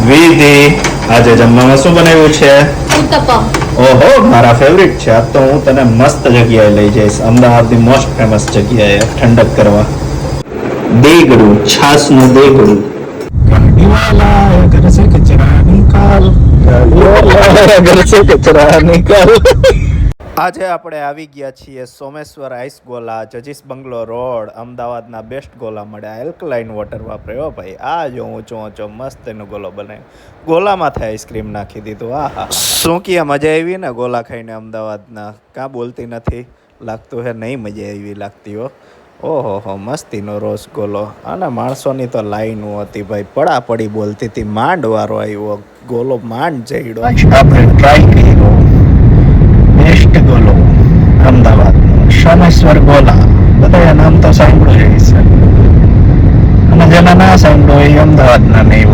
વિધિ, આજે જમવામાં શું બનાવ્યું છે? ઉત્તપમ. ઓહો, મારા ફેવરિટ છે. આજ તો હું તને મસ્ત જગ્યાએ લઈ જઈશ, અમદાવાદની મોસ્ટ ફેમસ જગ્યાએ ઠંડક કરવા. દેગડું, છાસનું દેગડું. ગાડીવાલા ઘર સે કચરા નિકાલ, ગાડીવાલા ઘર સે કચરા નિકાલ. આજે આપણે આવી ગયા છીએ સોમેશ્વર આઈસ ગોલા, જજીસ બંગલો રોડ, અમદાવાદના બેસ્ટ ગોલા મળે. એલ્કલાઇન વોટર વાપરે હો ભાઈ. આ જો ઊંચો ઊંચો મસ્ત એનો ગોલો બનાવ્યો, ગોલામાંથી આઈસ્ક્રીમ નાખી દીધું. હા, શું કે મજા આવી ને ગોલા ખાઈને અમદાવાદના? કાં બોલતી નથી? લાગતું હે નહીં મજા આવી લાગતી હો. ઓહો હો, મસ્તીનો રોઝ ગોલો. અને માણસોની તો લાઈનો હતી ભાઈ, પડાપડી બોલતી હતી. માંડ વારો આવ્યો, ગોલો માંડ જઈડો. આપણે ટ્રાય કર્યો બેસ્ટ ગોલો અમદાવાદનો, સોમેશ્વર ગોલા. બધાએ નામ તો સાંભળ્યું છે, અને જેના ના સાંભળ્યું એ અમદાવાદના નહીં